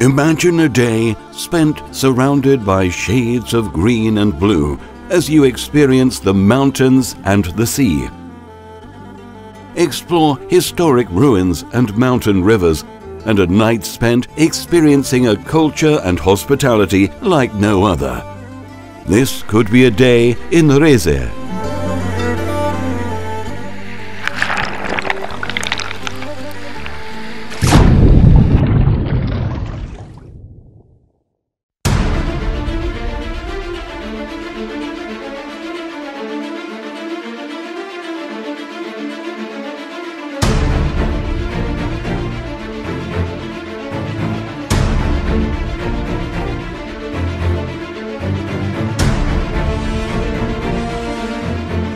Imagine a day spent surrounded by shades of green and blue as you experience the mountains and the sea. Explore historic ruins and mountain rivers, and a night spent experiencing a culture and hospitality like no other. This could be a day in Rize.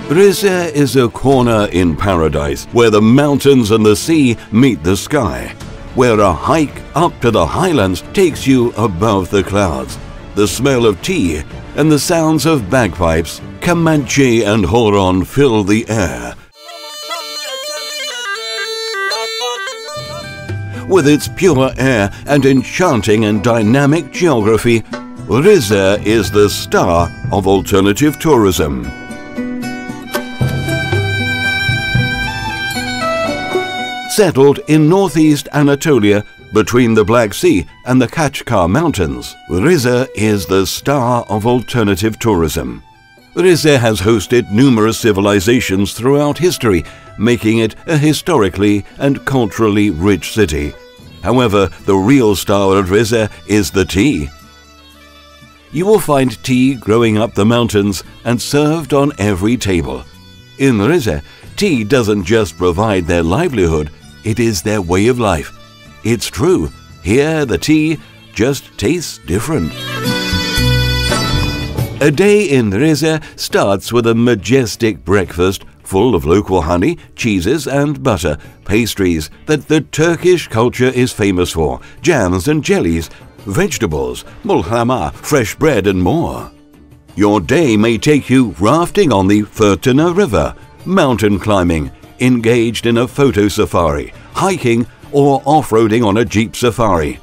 Rize is a corner in paradise where the mountains and the sea meet the sky, where a hike up to the highlands takes you above the clouds. The smell of tea and the sounds of bagpipes, Comanche and horon fill the air. With its pure air and enchanting and dynamic geography, Rize is the star of alternative tourism. Settled in northeast Anatolia between the Black Sea and the Kachkar Mountains, Rize is the star of alternative tourism. Rize has hosted numerous civilizations throughout history, making it a historically and culturally rich city. However, the real star of Rize is the tea. You will find tea growing up the mountains and served on every table. In Rize, tea doesn't just provide their livelihood, it is their way of life. It's true, here the tea just tastes different. A day in Rize starts with a majestic breakfast full of local honey, cheeses and butter, pastries that the Turkish culture is famous for, jams and jellies, vegetables, mulhama, fresh bread and more. Your day may take you rafting on the Fırtına River, mountain climbing, engaged in a photo safari, hiking or off-roading on a jeep safari.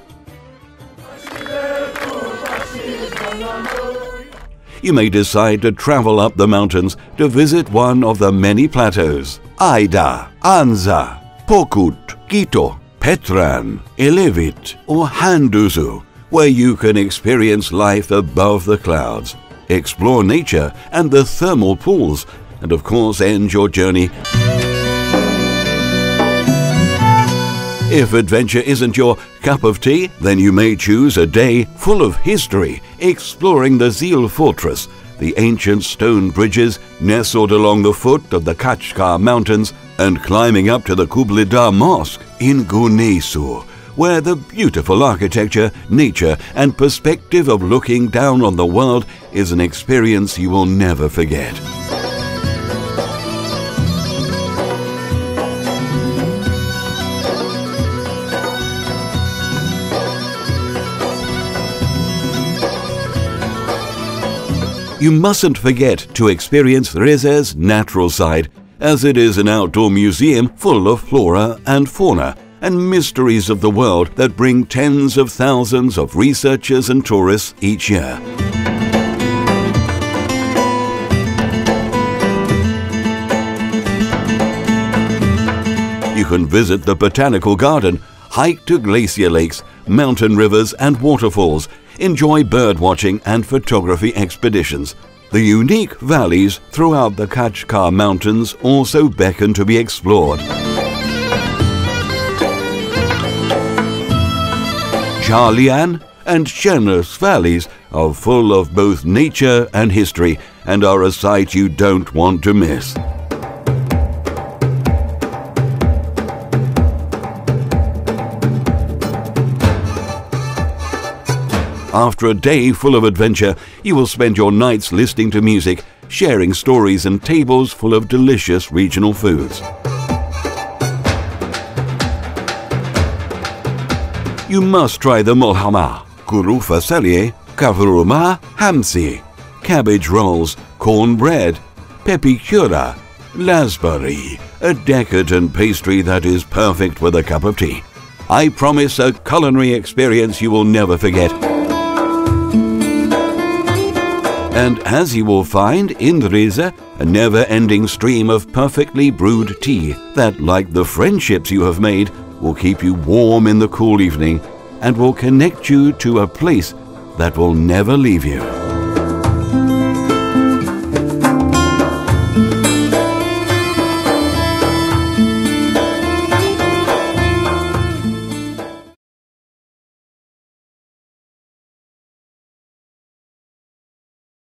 You may decide to travel up the mountains to visit one of the many plateaus, Ayda, Anza, Pokut, Gito, Petran, Elevit or Handuzu, where you can experience life above the clouds, explore nature and the thermal pools, and of course end your journey. If adventure isn't your cup of tea, then you may choose a day full of history, exploring the Zil Fortress, the ancient stone bridges nestled along the foot of the Kachkar Mountains, and climbing up to the Kublida Mosque in Gunesu, where the beautiful architecture, nature and perspective of looking down on the world is an experience you will never forget. You mustn't forget to experience Rize's natural side, as it is an outdoor museum full of flora and fauna and mysteries of the world that bring tens of thousands of researchers and tourists each year. You can visit the botanical garden, hike to glacier lakes, mountain rivers and waterfalls, enjoy bird watching and photography expeditions. The unique valleys throughout the Kachkar Mountains also beckon to be explored. Charlian and Chenos valleys are full of both nature and history and are a sight you don't want to miss. After a day full of adventure, you will spend your nights listening to music, sharing stories and tables full of delicious regional foods. You must try the mulhama, kuru fasulye, kavurma, hamsi, cabbage rolls, cornbread, pepikura, lasbari, a decadent pastry that is perfect with a cup of tea. I promise a culinary experience you will never forget. And as you will find in Rize, a never-ending stream of perfectly brewed tea that, like the friendships you have made, will keep you warm in the cool evening and will connect you to a place that will never leave you.